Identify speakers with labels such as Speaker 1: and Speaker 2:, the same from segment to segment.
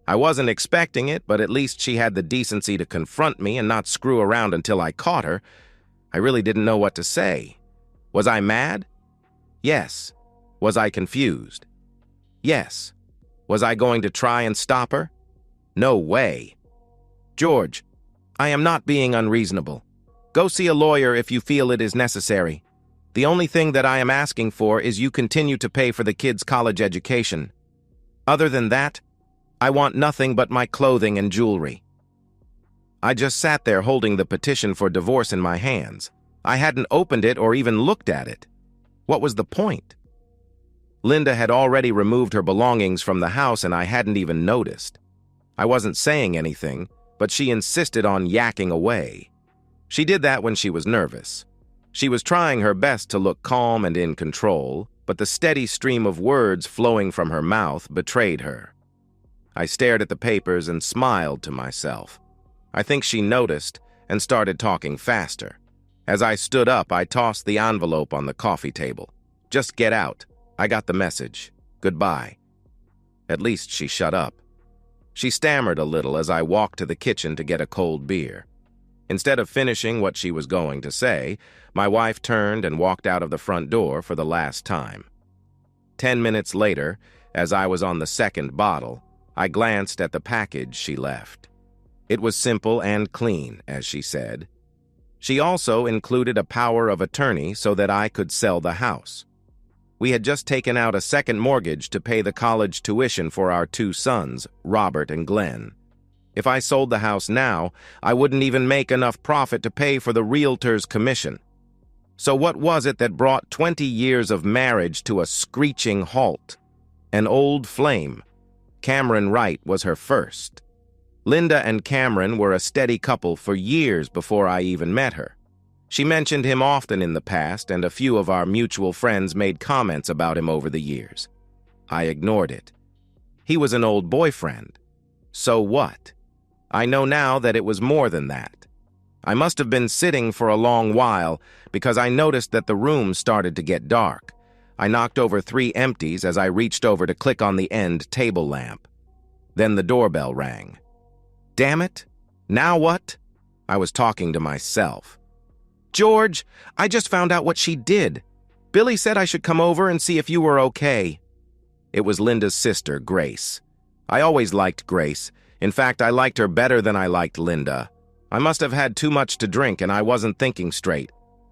Speaker 1: I wasn't expecting it, but at least she had the decency to confront me and not screw around until I caught her. I really didn't know what to say. Was I mad? Yes. Was I confused? Yes. Was I going to try and stop her? No way. George, I am not being unreasonable. Go see a lawyer if you feel it is necessary. The only thing that I am asking for is you continue to pay for the kids' college education. Other than that, I want nothing but my clothing and jewelry. I just sat there holding the petition for divorce in my hands. I hadn't opened it or even looked at it. What was the point? Linda had already removed her belongings from the house and I hadn't even noticed. I wasn't saying anything, but she insisted on yakking away. She did that when she was nervous. She was trying her best to look calm and in control, but the steady stream of words flowing from her mouth betrayed her. I stared at the papers and smiled to myself. I think she noticed and started talking faster. As I stood up, I tossed the envelope on the coffee table. Just get out. I got the message. Goodbye. At least she shut up. She stammered a little as I walked to the kitchen to get a cold beer. Instead of finishing what she was going to say, my wife turned and walked out of the front door for the last time. 10 minutes later, as I was on the second bottle, I glanced at the package she left. It was simple and clean, as she said. She also included a power of attorney so that I could sell the house. We had just taken out a second mortgage to pay the college tuition for our 2 sons, Robert and Glenn. If I sold the house now, I wouldn't even make enough profit to pay for the realtor's commission. So what was it that brought 20 years of marriage to a screeching halt? An old flame. Cameron Wright was her first. Linda and Cameron were a steady couple for years before I even met her. She mentioned him often in the past, and a few of our mutual friends made comments about him over the years. I ignored it. He was an old boyfriend. So what? I know now that it was more than that. I must have been sitting for a long while because I noticed that the room started to get dark. I knocked over 3 empties as I reached over to click on the end table lamp. Then the doorbell rang. Damn it! Now what? I was talking to myself. George, I just found out what she did. Billy said I should come over and see if you were okay. It was Linda's sister, Grace. I always liked Grace. In fact, I liked her better than I liked Linda. I must have had too much to drink and I wasn't thinking straight.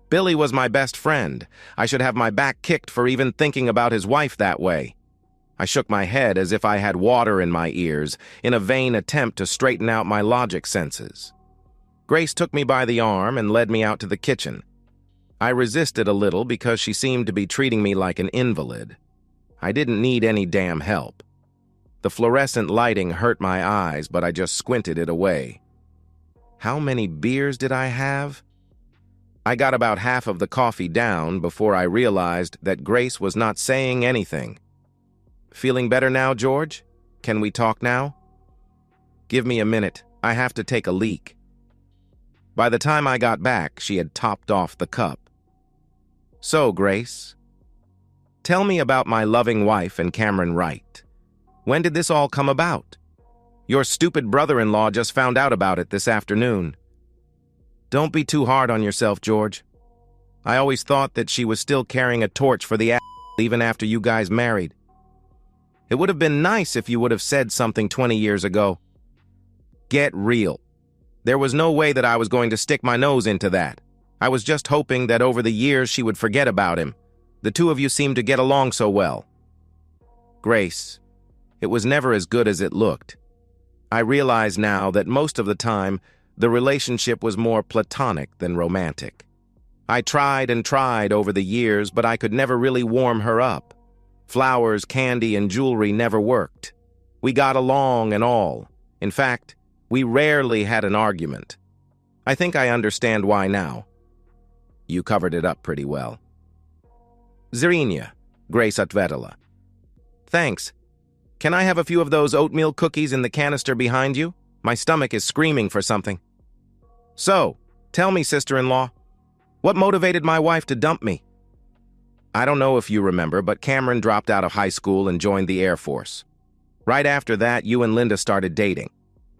Speaker 1: Billy was my best friend. I should have my back kicked for even thinking about his wife that way. I shook my head as if I had water in my ears, in a vain attempt to straighten out my logic senses. Grace took me by the arm and led me out to the kitchen. I resisted a little because she seemed to be treating me like an invalid. I didn't need any damn help. The fluorescent lighting hurt my eyes, but I just squinted it away. How many beers did I have? I got about half of the coffee down before I realized that Grace was not saying anything. Feeling better now, George? Can we talk now? Give me a minute. I have to take a leak. By the time I got back, she had topped off the cup. So, Grace, tell me about my loving wife and Cameron Wright. When did this all come about? Your stupid brother-in-law just found out about it this afternoon. Don't be too hard on yourself, George. I always thought that she was still carrying a torch for the even after you guys married. It would have been nice if you would have said something 20 years ago. Get real. There was no way that I was going to stick my nose into that. I was just hoping that over the years she would forget about him. The two of you seemed to get along so well. Grace, it was never as good as it looked. I realize now that most of the time, the relationship was more platonic than romantic. I tried and tried over the years, but I could never really warm her up. Flowers, candy, and jewelry never worked. We got along and all. In fact, we rarely had an argument. I think I understand why now. You covered it up pretty well. Zrinia, Grace Atvedala. Thanks. Can I have a few of those oatmeal cookies in the canister behind you? My stomach is screaming for something. So, tell me, sister-in-law, what motivated my wife to dump me? I don't know if you remember, but Cameron dropped out of high school and joined the Air Force. Right after that, you and Linda started dating.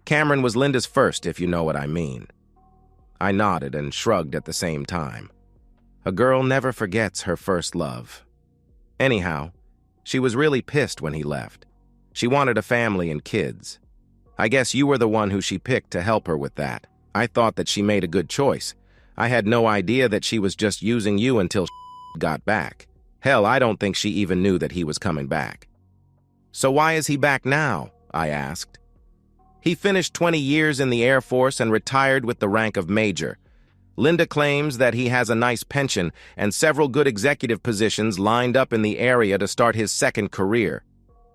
Speaker 1: Cameron was Linda's first, if you know what I mean." I nodded and shrugged at the same time. A girl never forgets her first love. Anyhow, she was really pissed when he left. She wanted a family and kids. I guess you were the one who she picked to help her with that. I thought that she made a good choice. I had no idea that she was just using you until got back. Hell, I don't think she even knew that he was coming back." "So why is he back now?" I asked. "He finished 20 years in the Air Force and retired with the rank of major. Linda claims that he has a nice pension and several good executive positions lined up in the area to start his second career.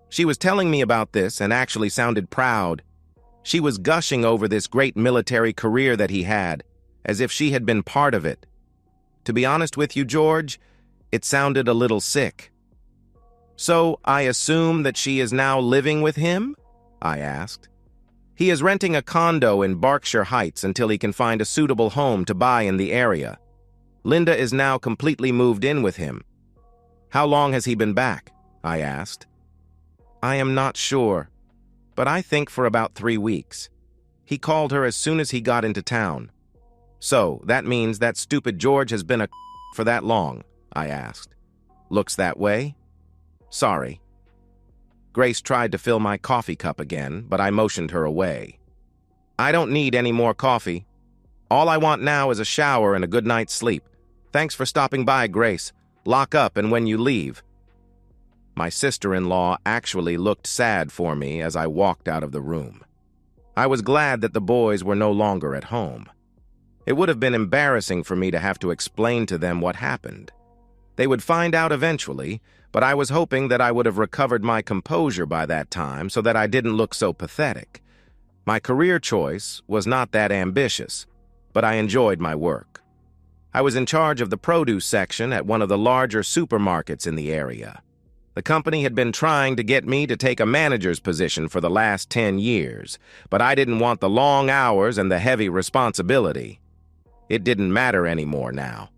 Speaker 1: She was telling me about this and actually sounded proud. She was gushing over this great military career that he had, as if she had been part of it. To be honest with you, George, it sounded a little sick." "So I assume that she is now living with him?" I asked. "He is renting a condo in Berkshire Heights until he can find a suitable home to buy in the area. Linda is now completely moved in with him." "How long has he been back?" I asked. "I am not sure, but I think for about 3 weeks. He called her as soon as he got into town." "So, that means that stupid George has been a for that long?" I asked. "Looks that way?" "Sorry." Grace tried to fill my coffee cup again, but I motioned her away. "I don't need any more coffee. All I want now is a shower and a good night's sleep. Thanks for stopping by, Grace. Lock up and when you leave." My sister-in-law actually looked sad for me as I walked out of the room. I was glad that the boys were no longer at home. It would have been embarrassing for me to have to explain to them what happened. They would find out eventually, but I was hoping that I would have recovered my composure by that time so that I didn't look so pathetic. My career choice was not that ambitious, but I enjoyed my work. I was in charge of the produce section at one of the larger supermarkets in the area. The company had been trying to get me to take a manager's position for the last 10 years, but I didn't want the long hours and the heavy responsibility. It didn't matter anymore now.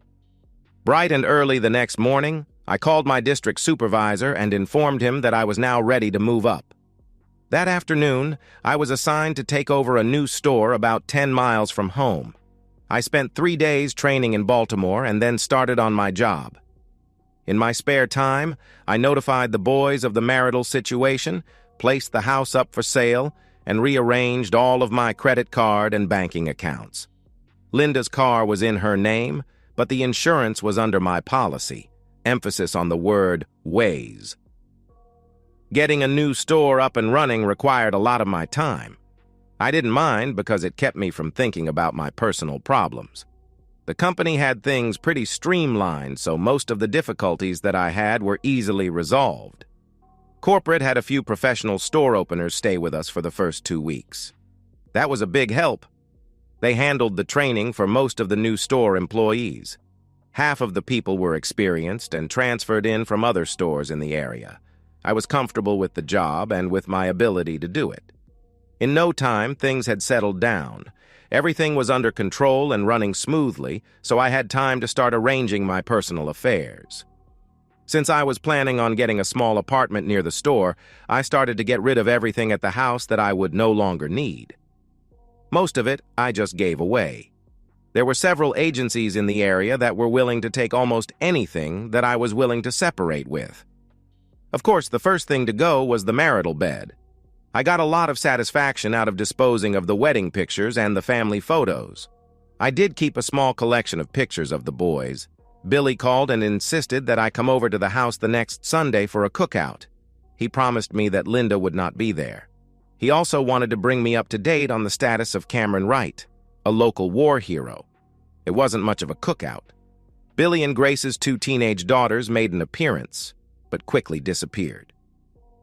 Speaker 1: Bright and early the next morning, I called my district supervisor and informed him that I was now ready to move up. That afternoon, I was assigned to take over a new store about 10 miles from home. I spent 3 days training in Baltimore and then started on my job. In my spare time, I notified the boys of the marital situation, placed the house up for sale, and rearranged all of my credit card and banking accounts. Linda's car was in her name, but the insurance was under my policy, emphasis on the word ways. Getting a new store up and running required a lot of my time. I didn't mind because it kept me from thinking about my personal problems. The company had things pretty streamlined, so most of the difficulties that I had were easily resolved. Corporate had a few professional store openers stay with us for the first 2 weeks. That was a big help. They handled the training for most of the new store employees. Half of the people were experienced and transferred in from other stores in the area. I was comfortable with the job and with my ability to do it. In no time, things had settled down. Everything was under control and running smoothly, so I had time to start arranging my personal affairs. Since I was planning on getting a small apartment near the store, I started to get rid of everything at the house that I would no longer need. Most of it I just gave away. There were several agencies in the area that were willing to take almost anything that I was willing to separate with. Of course, the first thing to go was the marital bed. I got a lot of satisfaction out of disposing of the wedding pictures and the family photos. I did keep a small collection of pictures of the boys. Billy called and insisted that I come over to the house the next Sunday for a cookout. He promised me that Linda would not be there. He also wanted to bring me up to date on the status of Cameron Wright, a local war hero. It wasn't much of a cookout. Billy and Grace's 2 teenage daughters made an appearance, but quickly disappeared.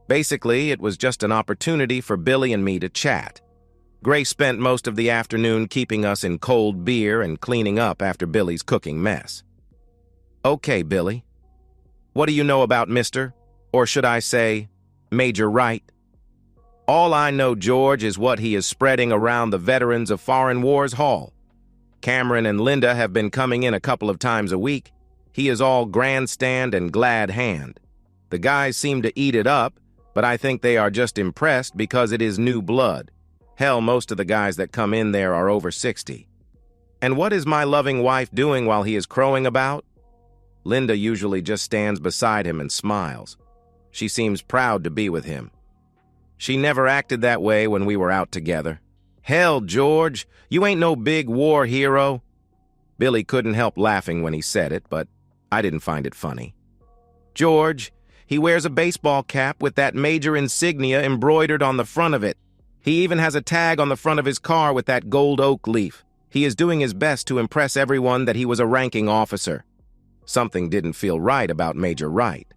Speaker 1: Basically, it was just an opportunity for Billy and me to chat. Grace spent most of the afternoon keeping us in cold beer and cleaning up after Billy's cooking mess. "Okay, Billy. What do you know about Mr., or should I say, Major Wright?" "All I know, George, is what he is spreading around the Veterans of Foreign Wars Hall. Cameron and Linda have been coming in a couple of times a week. He is all grandstand and glad hand. The guys seem to eat it up, But I think they are just impressed because it is new blood. Hell, most of the guys that come in there are over 60. And what is my loving wife doing while he is crowing about? Linda usually just stands beside him and smiles. She seems proud to be with him. She never acted that way when we were out together. Hell, George, you ain't no big war hero. Billy couldn't help laughing when he said it, but I didn't find it funny. George, he wears a baseball cap with that major insignia embroidered on the front of it. He even has a tag on the front of his car with that gold oak leaf. He is doing his best to impress everyone that he was a ranking officer. Something didn't feel right about Major Wright.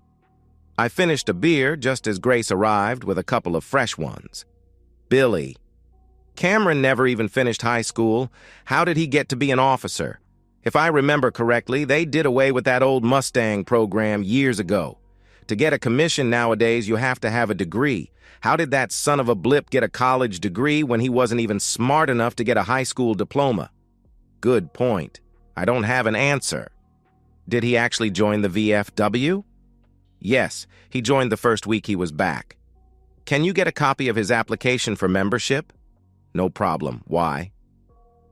Speaker 1: I finished a beer just as Grace arrived with a couple of fresh ones. Billy. Cameron never even finished high school. How did he get to be an officer? If I remember correctly, they did away with that old Mustang program years ago. To get a commission nowadays, you have to have a degree. How did that son of a blip get a college degree when he wasn't even smart enough to get a high school diploma? Good point. I don't have an answer. Did he actually join the VFW? Yes, he joined the first week he was back. Can you get a copy of his application for membership? No problem. Why?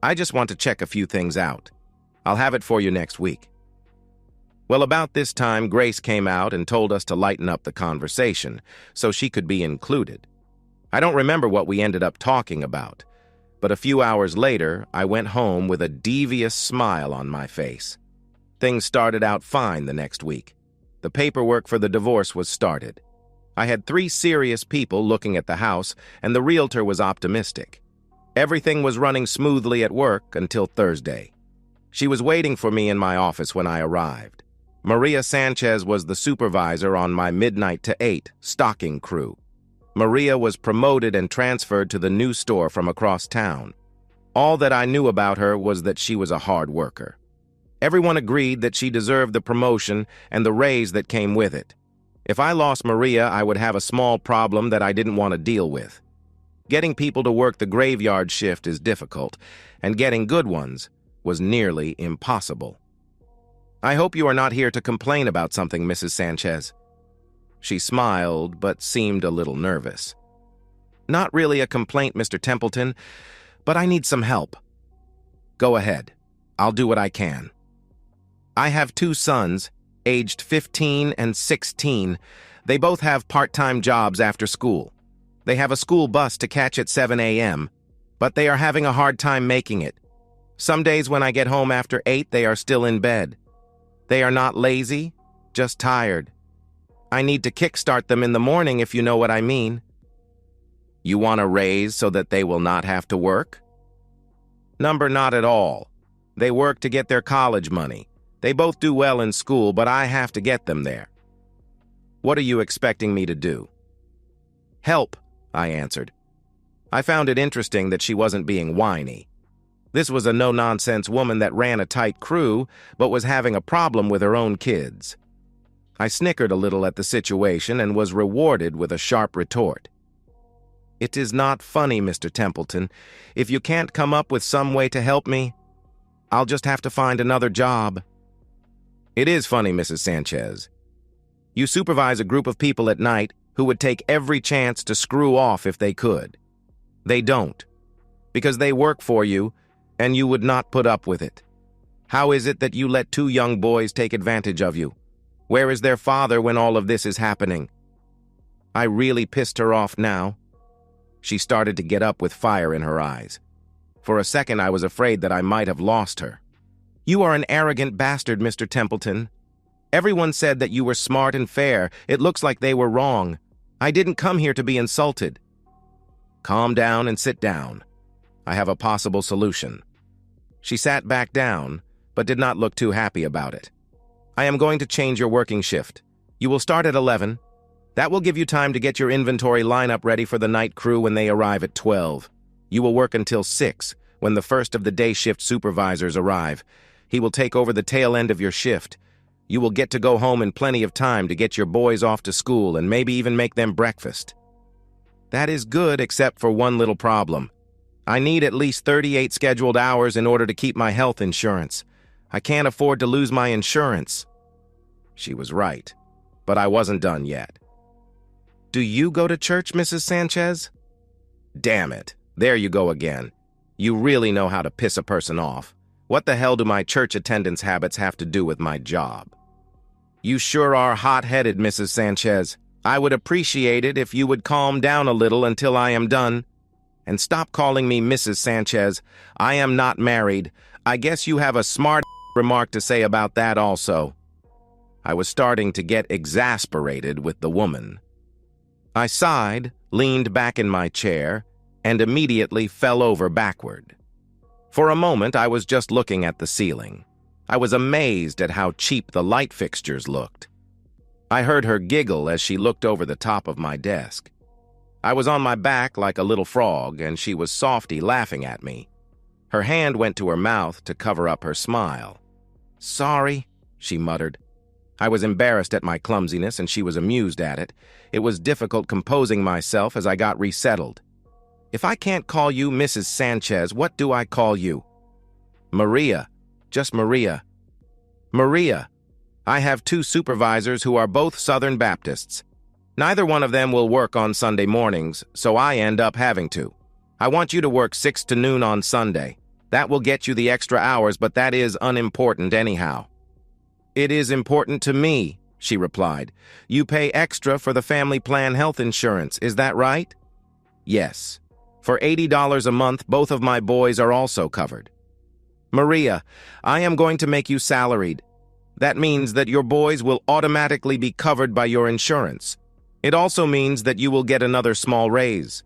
Speaker 1: I just want to check a few things out. I'll have it for you next week. Well, about this time, Grace came out and told us to lighten up the conversation so she could be included. I don't remember what we ended up talking about, but a few hours later, I went home with a devious smile on my face. Things started out fine the next week. The paperwork for the divorce was started. I had 3 serious people looking at the house, and the realtor was optimistic. Everything was running smoothly at work until Thursday. She was waiting for me in my office when I arrived. Maria Sanchez was the supervisor on my midnight to 8 stocking crew. Maria was promoted and transferred to the new store from across town. All that I knew about her was that she was a hard worker. Everyone agreed that she deserved the promotion and the raise that came with it. If I lost Maria, I would have a small problem that I didn't want to deal with. Getting people to work the graveyard shift is difficult, and getting good ones was nearly impossible. I hope you are not here to complain about something, Mrs. Sanchez. She smiled, but seemed a little nervous. Not really a complaint, Mr. Templeton, but I need some help. Go ahead. I'll do what I can. I have 2 sons, aged 15 and 16. They both have part-time jobs after school. They have a school bus to catch at 7 a.m., but they are having a hard time making it. Some days when I get home after 8, they are still in bed. They are not lazy, just tired. I need to kickstart them in the morning, if you know what I mean. You want a raise so that they will not have to work? Number, not at all. They work to get their college money. They both do well in school, but I have to get them there. What are you expecting me to do? Help, I answered. I found it interesting that she wasn't being whiny. This was a no-nonsense woman that ran a tight crew, but was having a problem with her own kids. I snickered a little at the situation and was rewarded with a sharp retort. It is not funny, Mr. Templeton. If you can't come up with some way to help me, I'll just have to find another job. It is funny, Mrs. Sanchez. You supervise a group of people at night who would take every chance to screw off if they could. They don't, because they work for you, and you would not put up with it. How is it that you let 2 young boys take advantage of you? Where is their father when all of this is happening? I really pissed her off now. She started to get up with fire in her eyes. For a second, I was afraid that I might have lost her. You are an arrogant bastard, Mr. Templeton. Everyone said that you were smart and fair. It looks like they were wrong. I didn't come here to be insulted. Calm down and sit down. I have a possible solution. She sat back down, but did not look too happy about it. I am going to change your working shift. You will start at 11. That will give you time to get your inventory lineup ready for the night crew when they arrive at 12. You will work until 6, when the first of the day shift supervisors arrive. He will take over the tail end of your shift. You will get to go home in plenty of time to get your boys off to school and maybe even make them breakfast. That is good, except for one little problem. I need at least 38 scheduled hours in order to keep my health insurance. I can't afford to lose my insurance. She was right, but I wasn't done yet. Do you go to church, Mrs. Sanchez? Damn it. There you go again. You really know how to piss a person off. What the hell do my church attendance habits have to do with my job? You sure are hot-headed, Mrs. Sanchez. I would appreciate it if you would calm down a little until I am done. And stop calling me Mrs. Sanchez. I am not married. I guess you have a smart remark to say about that also. I was starting to get exasperated with the woman. I sighed, leaned back in my chair, and immediately fell over backward. For a moment, I was just looking at the ceiling. I was amazed at how cheap the light fixtures looked. I heard her giggle as she looked over the top of my desk. I was on my back like a little frog, and she was softy laughing at me. Her hand went to her mouth to cover up her smile. "Sorry," she muttered. I was embarrassed at my clumsiness, and she was amused at it. It was difficult composing myself as I got resettled. "If I can't call you Mrs. Sanchez, what do I call you?" "Maria. Just Maria." "Maria. I have 2 supervisors who are both Southern Baptists. Neither one of them will work on Sunday mornings, so I end up having to. I want you to work 6 to noon on Sunday. That will get you the extra hours, but that is unimportant anyhow." "It is important to me," she replied. "You pay extra for the family plan health insurance, is that right?" "Yes. For $80 a month, both of my boys are also covered." "Maria, I am going to make you salaried. That means that your boys will automatically be covered by your insurance. It also means that you will get another small raise.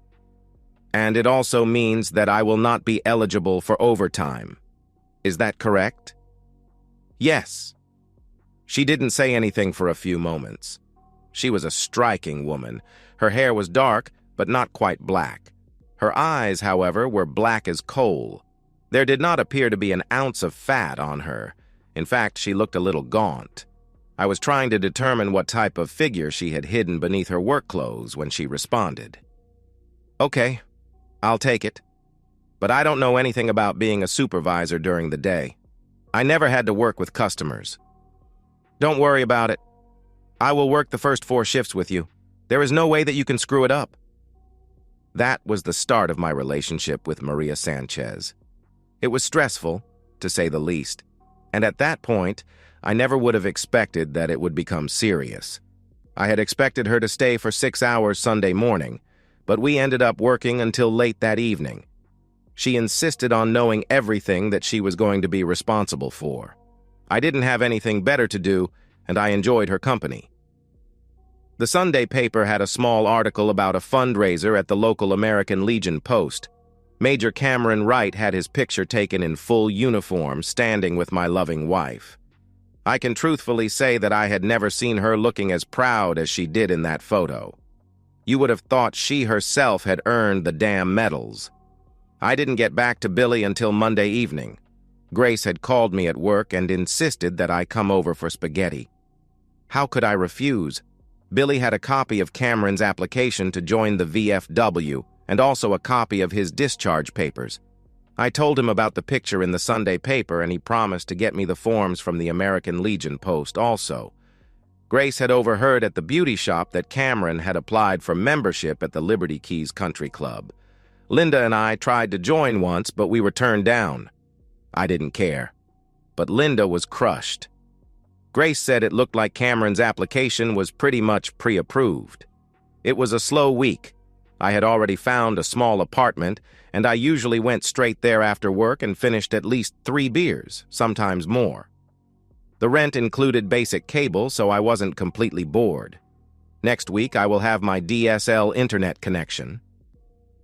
Speaker 1: And it also means that I will not be eligible for overtime. Is that correct?" "Yes." She didn't say anything for a few moments. She was a striking woman. Her hair was dark, but not quite black. Her eyes, however, were black as coal. There did not appear to be an ounce of fat on her. In fact, she looked a little gaunt. I was trying to determine what type of figure she had hidden beneath her work clothes when she responded. "Okay, I'll take it. But I don't know anything about being a supervisor during the day. I never had to work with customers." "Don't worry about it. I will work the first 4 shifts with you. There is no way that you can screw it up." That was the start of my relationship with Maria Sanchez. It was stressful, to say the least, and at that point, I never would have expected that it would become serious. I had expected her to stay for 6 hours Sunday morning, but we ended up working until late that evening. She insisted on knowing everything that she was going to be responsible for. I didn't have anything better to do, and I enjoyed her company. The Sunday paper had a small article about a fundraiser at the local American Legion post. Major Cameron Wright had his picture taken in full uniform, standing with my loving wife. I can truthfully say that I had never seen her looking as proud as she did in that photo. You would have thought she herself had earned the damn medals. I didn't get back to Billy until Monday evening. Grace had called me at work and insisted that I come over for spaghetti. How could I refuse? Billy had a copy of Cameron's application to join the VFW and also a copy of his discharge papers. I told him about the picture in the Sunday paper, and he promised to get me the forms from the American Legion post also. Grace had overheard at the beauty shop that Cameron had applied for membership at the Liberty Keys Country Club. Linda and I tried to join once, but we were turned down. I didn't care. But Linda was crushed. Grace said it looked like Cameron's application was pretty much pre-approved. It was a slow week. I had already found a small apartment, and I usually went straight there after work and finished at least 3 beers, sometimes more. The rent included basic cable, so I wasn't completely bored. Next week, I will have my DSL internet connection.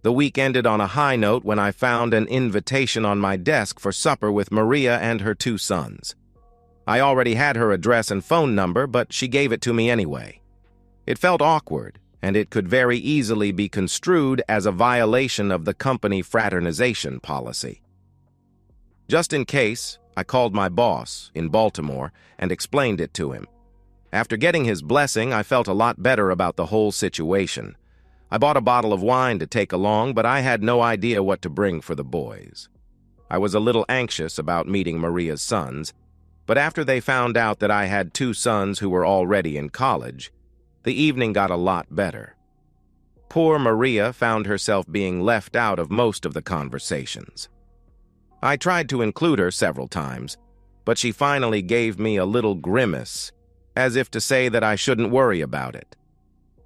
Speaker 1: The week ended on a high note when I found an invitation on my desk for supper with Maria and her 2 sons. I already had her address and phone number, but she gave it to me anyway. It felt awkward, and it could very easily be construed as a violation of the company fraternization policy. Just in case, I called my boss in Baltimore and explained it to him. After getting his blessing, I felt a lot better about the whole situation. I bought a bottle of wine to take along, but I had no idea what to bring for the boys. I was a little anxious about meeting Maria's sons, but after they found out that I had 2 sons who were already in college, the evening got a lot better. poor Maria found herself being left out of most of the conversations. I tried to include her several times, but she finally gave me a little grimace, as if to say that I shouldn't worry about it.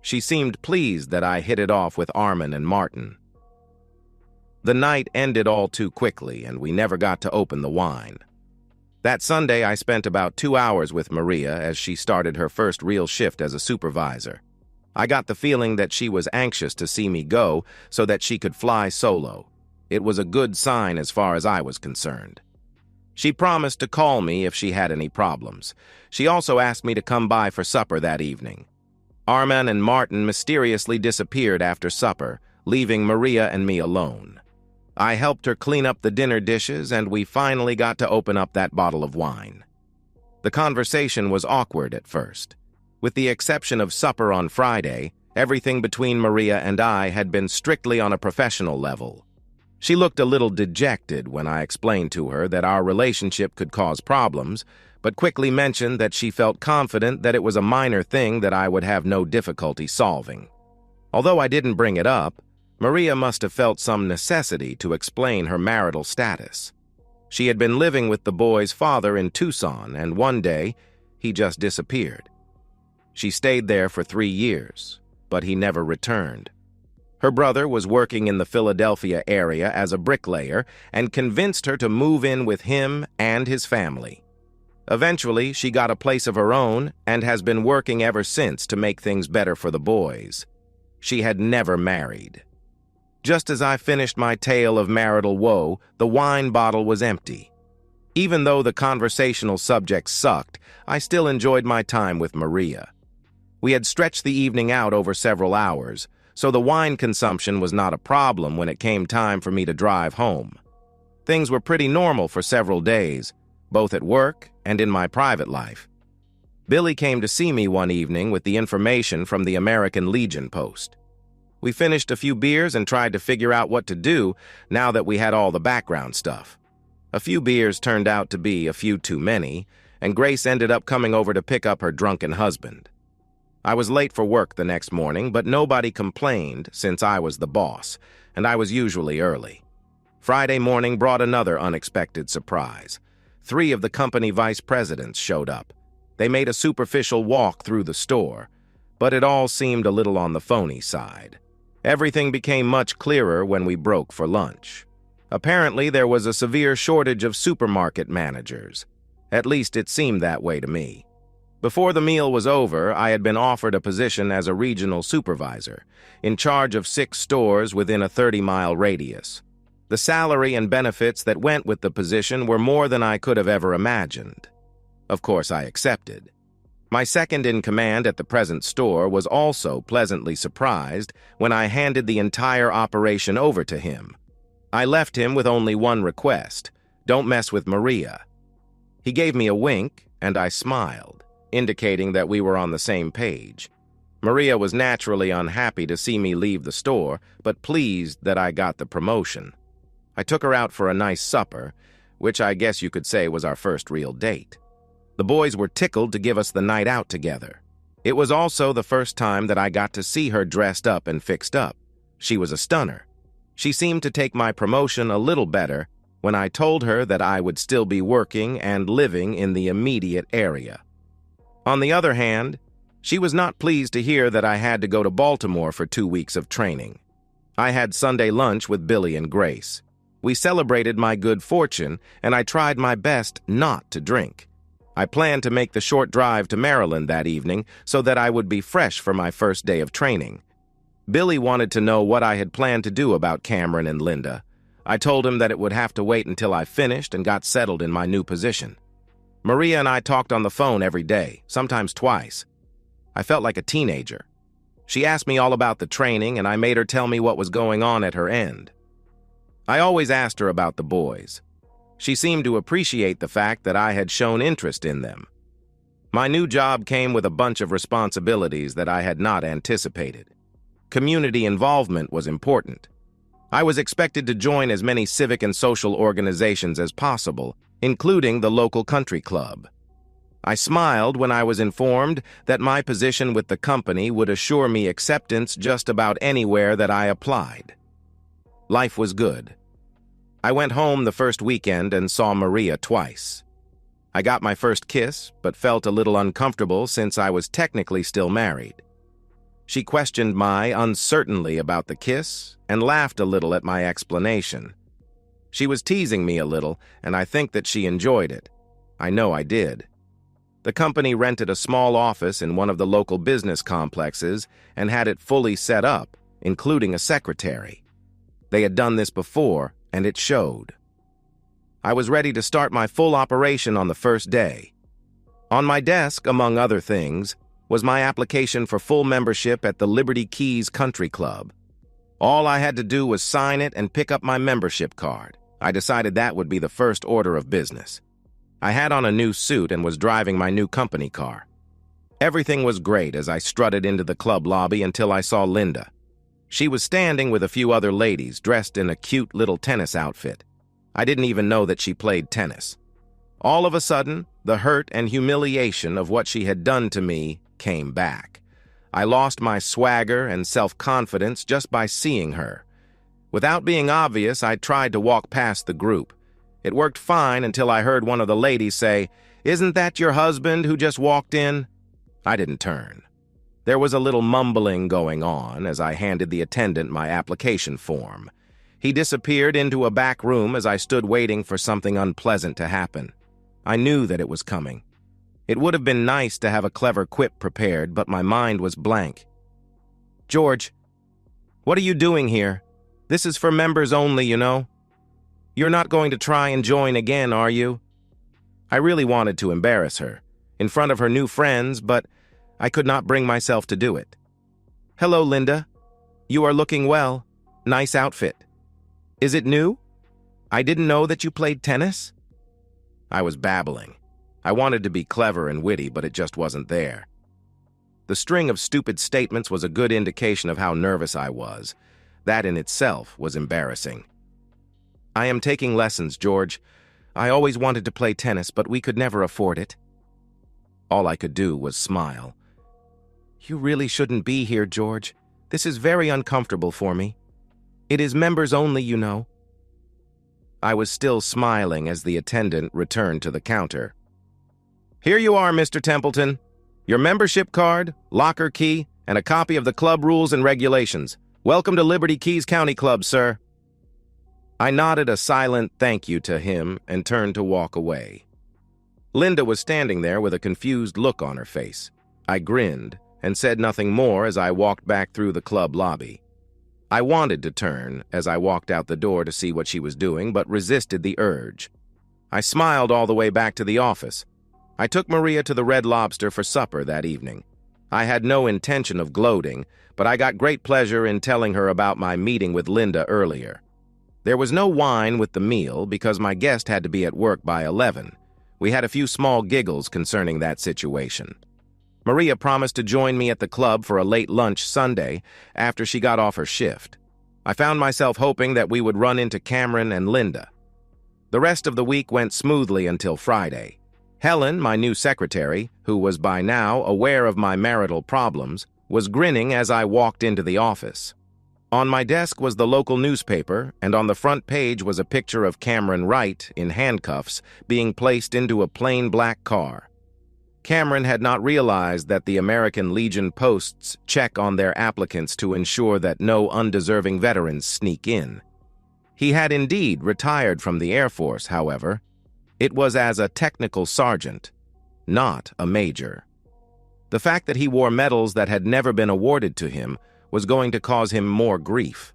Speaker 1: She seemed pleased that I hit it off with Armin and Martin. The night ended all too quickly, and we never got to open the wine. That Sunday, I spent about 2 hours with Maria as she started her first real shift as a supervisor. I got the feeling that she was anxious to see me go so that she could fly solo. It was a good sign as far as I was concerned. She promised to call me if she had any problems. She also asked me to come by for supper that evening. Armin and Martin mysteriously disappeared after supper, leaving Maria and me alone. I helped her clean up the dinner dishes, and we finally got to open up that bottle of wine. The conversation was awkward at first. With the exception of supper on Friday, everything between Maria and I had been strictly on a professional level. She looked a little dejected when I explained to her that our relationship could cause problems, but quickly mentioned that she felt confident that it was a minor thing that I would have no difficulty solving. Although I didn't bring it up, Maria must have felt some necessity to explain her marital status. She had been living with the boy's father in Tucson, and one day, he just disappeared. She stayed there for 3 years, but he never returned. Her brother was working in the Philadelphia area as a bricklayer and convinced her to move in with him and his family. Eventually, she got a place of her own and has been working ever since to make things better for the boys. She had never married. Just as I finished my tale of marital woe, the wine bottle was empty. Even though the conversational subject sucked, I still enjoyed my time with Maria. We had stretched the evening out over several hours, so the wine consumption was not a problem when it came time for me to drive home. Things were pretty normal for several days, both at work and in my private life. Billy came to see me one evening with the information from the American Legion post. We finished a few beers and tried to figure out what to do now that we had all the background stuff. A few beers turned out to be a few too many, and Grace ended up coming over to pick up her drunken husband. I was late for work the next morning, but nobody complained since I was the boss, and I was usually early. Friday morning brought another unexpected surprise. 3 of the company vice presidents showed up. They made a superficial walk through the store, but it all seemed a little on the phony side. Everything became much clearer when we broke for lunch. Apparently, there was a severe shortage of supermarket managers. At least it seemed that way to me. Before the meal was over, I had been offered a position as a regional supervisor, in charge of 6 stores within a 30-mile radius. The salary and benefits that went with the position were more than I could have ever imagined. Of course, I accepted. My second-in-command at the present store was also pleasantly surprised when I handed the entire operation over to him. I left him with only one request: don't mess with Maria. He gave me a wink, and I smiled, indicating that we were on the same page. Maria was naturally unhappy to see me leave the store, but pleased that I got the promotion. I took her out for a nice supper, which I guess you could say was our first real date. The boys were tickled to give us the night out together. It was also the first time that I got to see her dressed up and fixed up. She was a stunner. She seemed to take my promotion a little better when I told her that I would still be working and living in the immediate area. On the other hand, she was not pleased to hear that I had to go to Baltimore for 2 weeks of training. I had Sunday lunch with Billy and Grace. We celebrated my good fortune, and I tried my best not to drink. I planned to make the short drive to Maryland that evening so that I would be fresh for my first day of training. Billy wanted to know what I had planned to do about Cameron and Linda. I told him that it would have to wait until I finished and got settled in my new position. Maria and I talked on the phone every day, sometimes twice. I felt like a teenager. She asked me all about the training, and I made her tell me what was going on at her end. I always asked her about the boys. She seemed to appreciate the fact that I had shown interest in them. My new job came with a bunch of responsibilities that I had not anticipated. Community involvement was important. I was expected to join as many civic and social organizations as possible, including the local country club. I smiled when I was informed that my position with the company would assure me acceptance just about anywhere that I applied. Life was good. I went home the first weekend and saw Maria twice. I got my first kiss, but felt a little uncomfortable since I was technically still married. She questioned my uncertainty about the kiss and laughed a little at my explanation. She was teasing me a little, and I think that she enjoyed it. I know I did. The company rented a small office in one of the local business complexes and had it fully set up, including a secretary. They had done this before, and it showed. I was ready to start my full operation on the first day. On my desk, among other things, was my application for full membership at the Liberty Keys Country Club. All I had to do was sign it and pick up my membership card. I decided that would be the first order of business. I had on a new suit and was driving my new company car. Everything was great as I strutted into the club lobby until I saw Linda. She was standing with a few other ladies dressed in a cute little tennis outfit. I didn't even know that she played tennis. All of a sudden, the hurt and humiliation of what she had done to me came back. I lost my swagger and self-confidence just by seeing her. Without being obvious, I tried to walk past the group. It worked fine until I heard one of the ladies say, "Isn't that your husband who just walked in?" I didn't turn. There was a little mumbling going on as I handed the attendant my application form. He disappeared into a back room as I stood waiting for something unpleasant to happen. I knew that it was coming. It would have been nice to have a clever quip prepared, but my mind was blank. "George, what are you doing here? This is for members only, you know. You're not going to try and join again, are you?" I really wanted to embarrass her, in front of her new friends, but I could not bring myself to do it. "Hello, Linda. You are looking well. Nice outfit. Is it new? I didn't know that you played tennis." I was babbling. I wanted to be clever and witty, but it just wasn't there. The string of stupid statements was a good indication of how nervous I was. That in itself was embarrassing. "I am taking lessons, George. I always wanted to play tennis, but we could never afford it." All I could do was smile. "You really shouldn't be here, George. This is very uncomfortable for me. It is members only, you know." I was still smiling as the attendant returned to the counter. "Here you are, Mr. Templeton. Your membership card, locker key, and a copy of the club rules and regulations. Welcome to Liberty Keys County Club, sir." I nodded a silent thank you to him and turned to walk away. Linda was standing there with a confused look on her face. I grinned and said nothing more as I walked back through the club lobby. I wanted to turn as I walked out the door to see what she was doing, but resisted the urge. I smiled all the way back to the office. I took Maria to the Red Lobster for supper that evening. I had no intention of gloating, but I got great pleasure in telling her about my meeting with Linda earlier. There was no wine with the meal because my guest had to be at work by 11. We had a few small giggles concerning that situation. Maria promised to join me at the club for a late lunch Sunday after she got off her shift. I found myself hoping that we would run into Cameron and Linda. The rest of the week went smoothly until Friday. Helen, my new secretary, who was by now aware of my marital problems, was grinning as I walked into the office. On my desk was the local newspaper, and on the front page was a picture of Cameron Wright in handcuffs being placed into a plain black car. Cameron had not realized that the American Legion posts check on their applicants to ensure that no undeserving veterans sneak in. He had indeed retired from the Air Force, however. It was as a technical sergeant, not a major. The fact that he wore medals that had never been awarded to him was going to cause him more grief.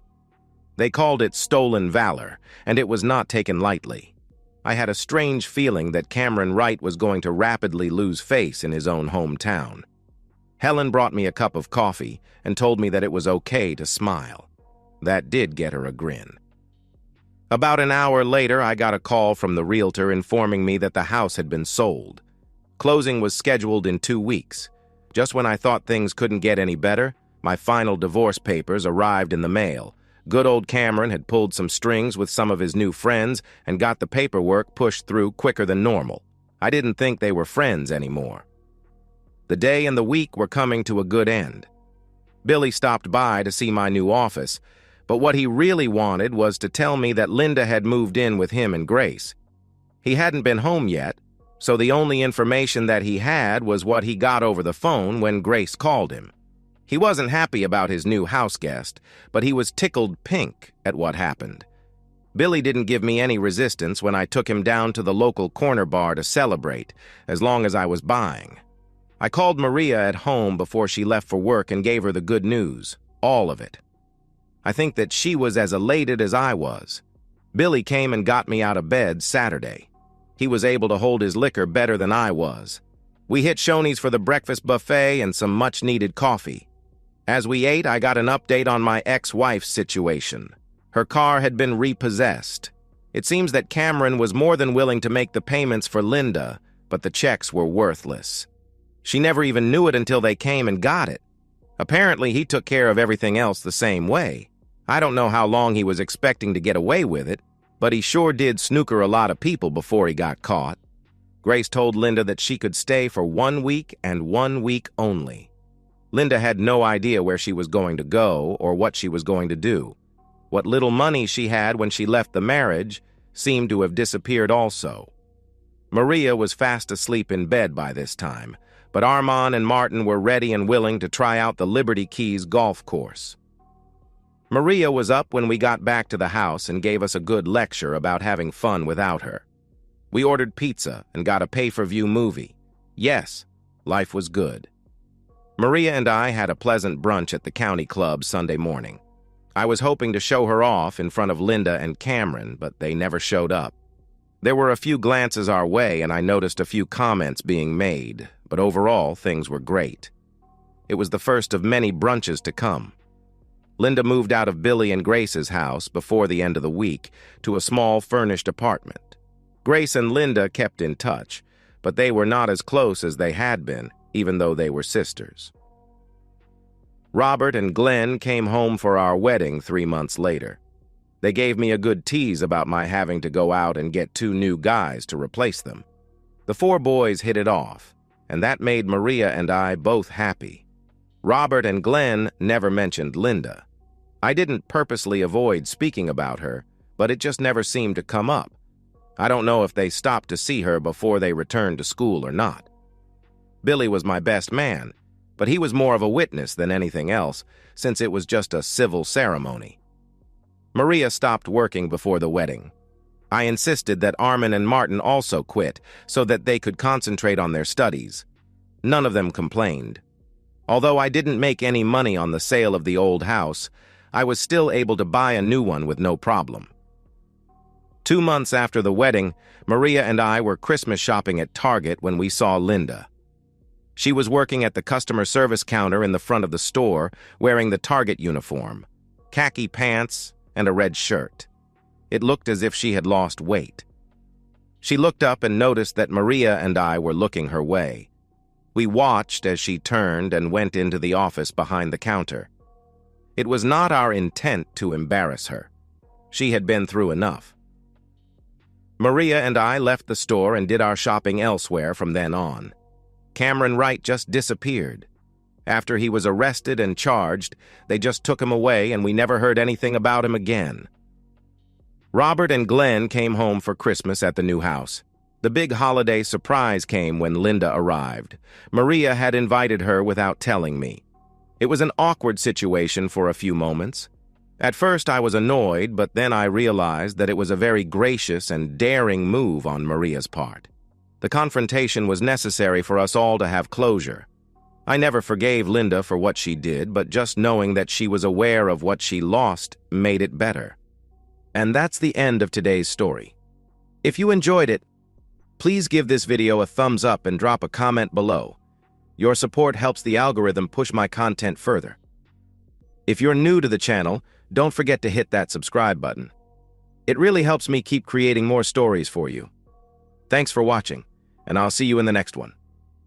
Speaker 1: They called it stolen valor, and it was not taken lightly. I had a strange feeling that Cameron Wright was going to rapidly lose face in his own hometown. Helen brought me a cup of coffee and told me that it was okay to smile. That did get her a grin. About an hour later, I got a call from the realtor informing me that the house had been sold. Closing was scheduled in 2 weeks. Just when I thought things couldn't get any better, my final divorce papers arrived in the mail. Good old Cameron had pulled some strings with some of his new friends and got the paperwork pushed through quicker than normal. I didn't think they were friends anymore. The day and the week were coming to a good end. Billy stopped by to see my new office, but what he really wanted was to tell me that Linda had moved in with him and Grace. He hadn't been home yet, so the only information that he had was what he got over the phone when Grace called him. He wasn't happy about his new house guest, but he was tickled pink at what happened. Billy didn't give me any resistance when I took him down to the local corner bar to celebrate, as long as I was buying. I called Maria at home before she left for work and gave her the good news, all of it. I think that she was as elated as I was. Billy came and got me out of bed Saturday. He was able to hold his liquor better than I was. We hit Shoney's for the breakfast buffet and some much-needed coffee. As we ate, I got an update on my ex-wife's situation. Her car had been repossessed. It seems that Cameron was more than willing to make the payments for Linda, but the checks were worthless. She never even knew it until they came and got it. Apparently, he took care of everything else the same way. I don't know how long he was expecting to get away with it, but he sure did snooker a lot of people before he got caught. Grace told Linda that she could stay for 1 week and 1 week only. Linda had no idea where she was going to go or what she was going to do. What little money she had when she left the marriage seemed to have disappeared also. Maria was fast asleep in bed by this time, but Armand and Martin were ready and willing to try out the Liberty Keys golf course. Maria was up when we got back to the house and gave us a good lecture about having fun without her. We ordered pizza and got a pay-per-view movie. Yes, life was good. Maria and I had a pleasant brunch at the county club Sunday morning. I was hoping to show her off in front of Linda and Cameron, but they never showed up. There were a few glances our way and I noticed a few comments being made, but overall things were great. It was the first of many brunches to come. Linda moved out of Billy and Grace's house before the end of the week to a small furnished apartment. Grace and Linda kept in touch, but they were not as close as they had been, even though they were sisters. Robert and Glenn came home for our wedding 3 months later. They gave me a good tease about my having to go out and get 2 new guys to replace them. The 4 boys hit it off, and that made Maria and I both happy. Robert and Glenn never mentioned Linda. I didn't purposely avoid speaking about her, but it just never seemed to come up. I don't know if they stopped to see her before they returned to school or not. Billy was my best man, but he was more of a witness than anything else, since it was just a civil ceremony. Maria stopped working before the wedding. I insisted that Armin and Martin also quit so that they could concentrate on their studies. None of them complained. Although I didn't make any money on the sale of the old house, I was still able to buy a new one with no problem. 2 months after the wedding, Maria and I were Christmas shopping at Target when we saw Linda. She was working at the customer service counter in the front of the store, wearing the Target uniform, khaki pants, and a red shirt. It looked as if she had lost weight. She looked up and noticed that Maria and I were looking her way. We watched as she turned and went into the office behind the counter. It was not our intent to embarrass her. She had been through enough. Maria and I left the store and did our shopping elsewhere from then on. Cameron Wright just disappeared. After he was arrested and charged, they just took him away and we never heard anything about him again. Robert and Glenn came home for Christmas at the new house. The big holiday surprise came when Linda arrived. Maria had invited her without telling me. It was an awkward situation for a few moments. At first I was annoyed, but then I realized that it was a very gracious and daring move on Maria's part. The confrontation was necessary for us all to have closure. I never forgave Linda for what she did, but just knowing that she was aware of what she lost made it better. And that's the end of today's story. If you enjoyed it, please give this video a thumbs up and drop a comment below. Your support helps the algorithm push my content further. If you're new to the channel, don't forget to hit that subscribe button. It really helps me keep creating more stories for you. Thanks for watching, and I'll see you in the next one.